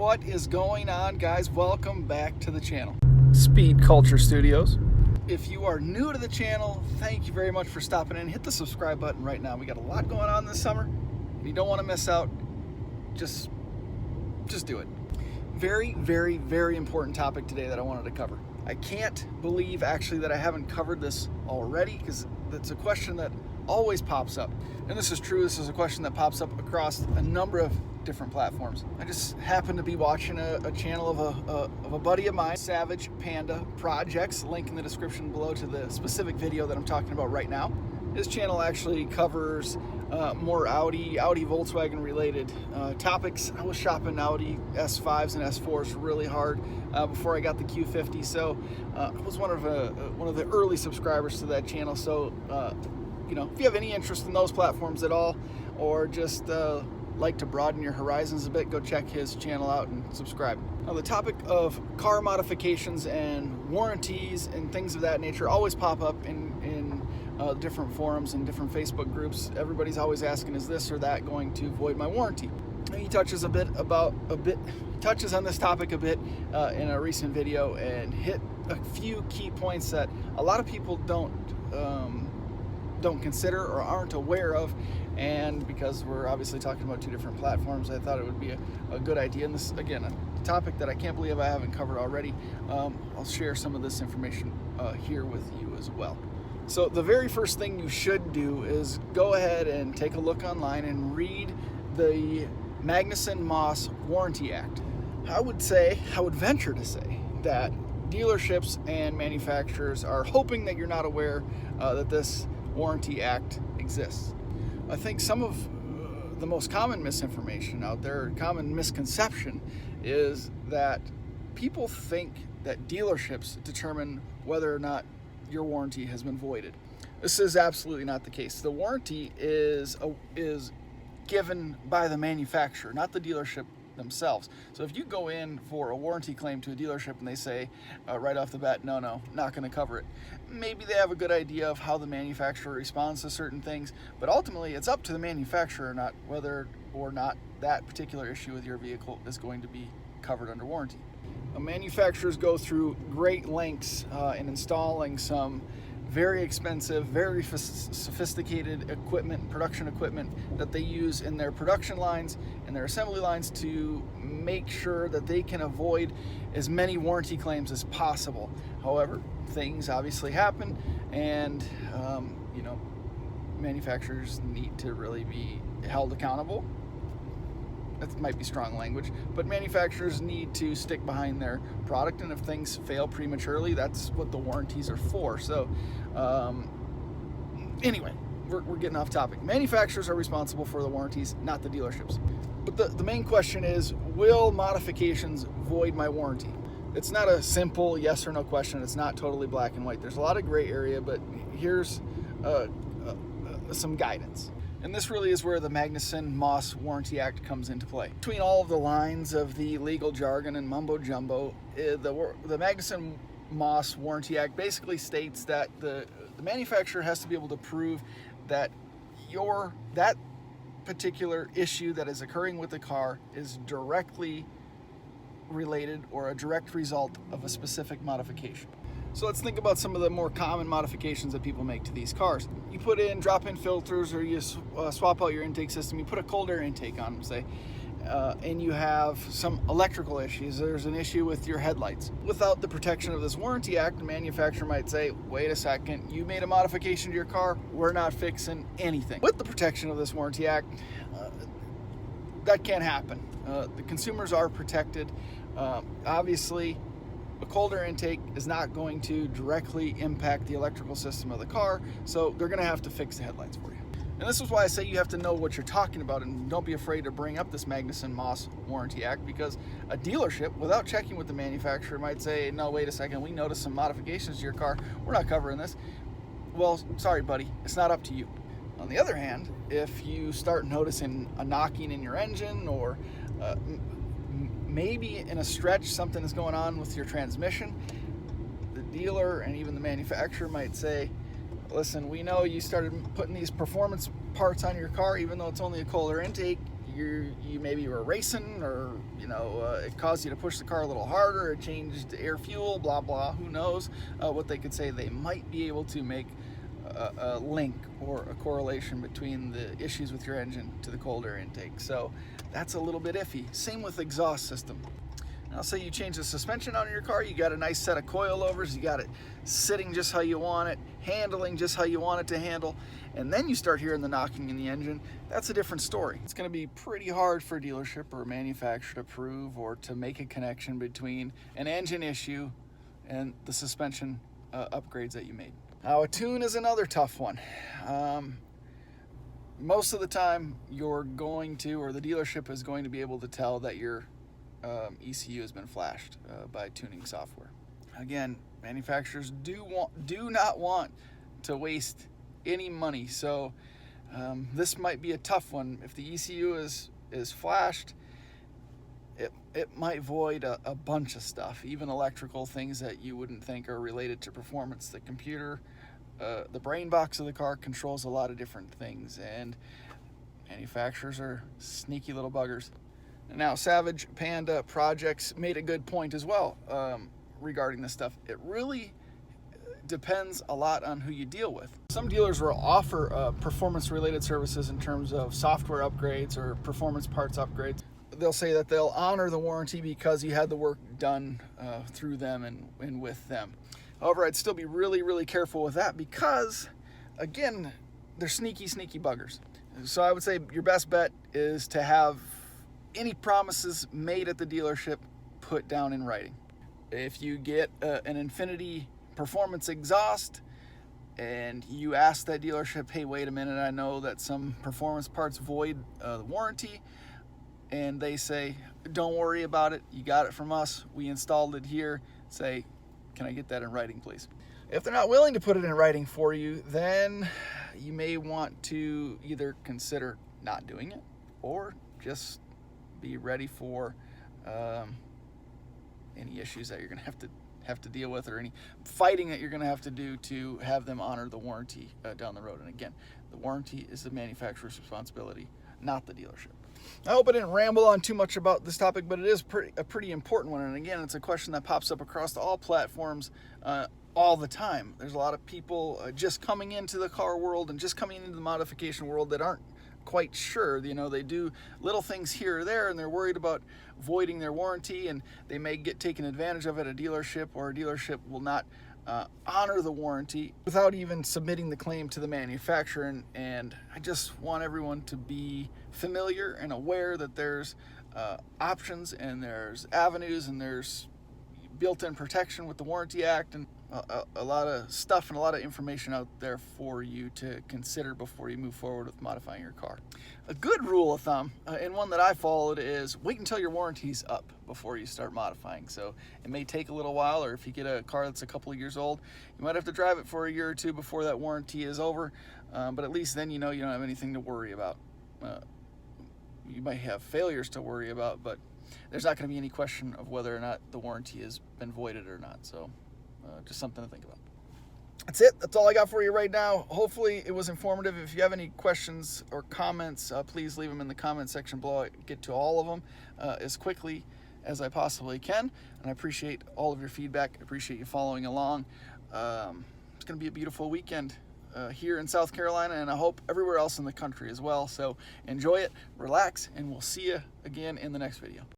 What is going on, guys? Welcome back to the channel, Speed Culture Studios. If you are new to the channel, thank you very much for stopping in. Hit the subscribe button right now. We got a lot going on this summer. You don't want to miss out. Just do it. Very, very, very important topic today that I wanted to cover. I can't believe actually that I haven't covered this already, because it's a question that always pops up. And this is true. This is a question that pops up across a number of different platforms. I just happened to be watching a channel of a buddy of mine, Savage Panda Projects, link in the description below to the specific video that I'm talking about right now. His channel actually covers more Audi Volkswagen related topics. I was shopping Audi S5s and S4s really hard before I got the Q50, so I was one of the early subscribers to that channel. So if you have any interest in those platforms at all, or just like to broaden your horizons a bit, go check his channel out and subscribe. Now, the topic of car modifications and warranties and things of that nature always pop up in different forums and different Facebook groups. Everybody's always asking, is this or that going to void my warranty? And he touches on this topic a bit in a recent video, and hit a few key points that a lot of people don't consider or aren't aware of. And because we're obviously talking about two different platforms, I thought it would be a good idea. And this, again, a topic that I can't believe I haven't covered already. I'll share some of this information here with you as well. So the very first thing you should do is go ahead and take a look online and read the Magnuson-Moss Warranty Act. I would venture to say that dealerships and manufacturers are hoping that you're not aware that this Warranty Act exists. I think some of the most common misinformation out there, common misconception, is that people think that dealerships determine whether or not your warranty has been voided. This is absolutely not the case. The warranty is given by the manufacturer, not the dealership themselves. So if you go in for a warranty claim to a dealership and they say right off the bat, no, not going to cover it, maybe they have a good idea of how the manufacturer responds to certain things, but ultimately it's up to the manufacturer not whether or not that particular issue with your vehicle is going to be covered under warranty. Manufacturers go through great lengths in installing some very expensive, very sophisticated equipment, production equipment that they use in their production lines and their assembly lines to make sure that they can avoid as many warranty claims as possible. However, things obviously happen, and manufacturers need to really be held accountable. That might be strong language, but manufacturers need to stick behind their product, and if things fail prematurely, that's what the warranties are for. So anyway, we're getting off topic. Manufacturers are responsible for the warranties, not the dealerships. But the main question is, will modifications void my warranty? It's not a simple yes or no question. It's not totally black and white. There's a lot of gray area, but here's some guidance. And this really is where the Magnuson-Moss Warranty Act comes into play. Between all of the lines of the legal jargon and mumbo-jumbo, the Magnuson-Moss Warranty Act basically states that the manufacturer has to be able to prove that that particular issue that is occurring with the car is directly related or a direct result of a specific modification. So let's think about some of the more common modifications that people make to these cars. You put in drop-in filters, or you swap out your intake system. You put a cold air intake on them, say, and you have some electrical issues. There's an issue with your headlights. Without the protection of this Warranty Act, the manufacturer might say, wait a second, you made a modification to your car, we're not fixing anything. With the protection of this Warranty Act, that can't happen. The consumers are protected. Obviously, a cold air intake is not going to directly impact the electrical system of the car, so they're going to have to fix the headlights for you. And this is why I say you have to know what you're talking about, and don't be afraid to bring up this Magnuson-Moss Warranty Act, because a dealership, without checking with the manufacturer, might say, no, wait a second, we noticed some modifications to your car, we're not covering this. Well, sorry, buddy, it's not up to you. On the other hand, if you start noticing a knocking in your engine, or maybe in a stretch something is going on with your transmission, the dealer and even the manufacturer might say, listen, we know you started putting these performance parts on your car, even though it's only a cold air intake, you maybe were racing, or it caused you to push the car a little harder, it changed air fuel, blah blah, who knows what they could say. They might be able to make a link or a correlation between the issues with your engine to the cold air intake. So that's a little bit iffy. Same with exhaust system. Now say you change the suspension on your car, you got a nice set of coilovers, you got it sitting just how you want it, handling just how you want it to handle, and then you start hearing the knocking in the engine. That's a different story. It's going to be pretty hard for a dealership or a manufacturer to prove or to make a connection between an engine issue and the suspension upgrades that you made. Now a tune is another tough one. Most of the time you're going to, or the dealership is going to be able to tell that your ECU has been flashed by tuning software. Again, manufacturers do not want to waste any money, so this might be a tough one. If the ECU is flashed, it might void a bunch of stuff, even electrical things that you wouldn't think are related to performance. The computer, the brain box of the car controls a lot of different things, and manufacturers are sneaky little buggers. Now, Savage Panda Projects made a good point as well regarding this stuff. It really depends a lot on who you deal with. Some dealers will offer performance-related services in terms of software upgrades or performance parts upgrades. They'll say that they'll honor the warranty because you had the work done through them and with them. However, I'd still be really, really careful with that because, again, they're sneaky buggers. So I would say your best bet is to have any promises made at the dealership put down in writing. If you get an Infinity performance exhaust and you ask that dealership, hey, wait a minute, I know that some performance parts void the warranty, and they say, don't worry about it, you got it from us, we installed it here, say, can I get that in writing, please? If they're not willing to put it in writing for you, then you may want to either consider not doing it or just be ready for any issues that you're going to have to deal with, or any fighting that you're going to have to do to have them honor the warranty down the road. And again, the warranty is the manufacturer's responsibility, not the dealership. I hope I didn't ramble on too much about this topic, but it is a pretty important one. And again, it's a question that pops up across all platforms all the time. There's a lot of people just coming into the car world and just coming into the modification world that aren't quite sure. They do little things here or there, and they're worried about voiding their warranty, and they may get taken advantage of at a dealership, or a dealership will not honor the warranty without even submitting the claim to the manufacturer. And I just want everyone to be familiar and aware that there's options, and there's avenues, and there's built-in protection with the Warranty Act, and a lot of stuff and a lot of information out there for you to consider before you move forward with modifying your car. A good rule of thumb, and one that I followed, is wait until your warranty's up before you start modifying. So it may take a little while, or if you get a car that's a couple of years old, you might have to drive it for a year or two before that warranty is over, but at least then you don't have anything to worry about. You might have failures to worry about, but there's not going to be any question of whether or not the warranty has been voided or not. So just something to think about. That's it. That's all I got for you right now. Hopefully it was informative. If you have any questions or comments, please leave them in the comment section below. I get to all of them as quickly as I possibly can, and I appreciate all of your feedback. I appreciate you following along. It's going to be a beautiful weekend here in South Carolina, and I hope everywhere else in the country as well. So enjoy it, relax, and we'll see you again in the next video.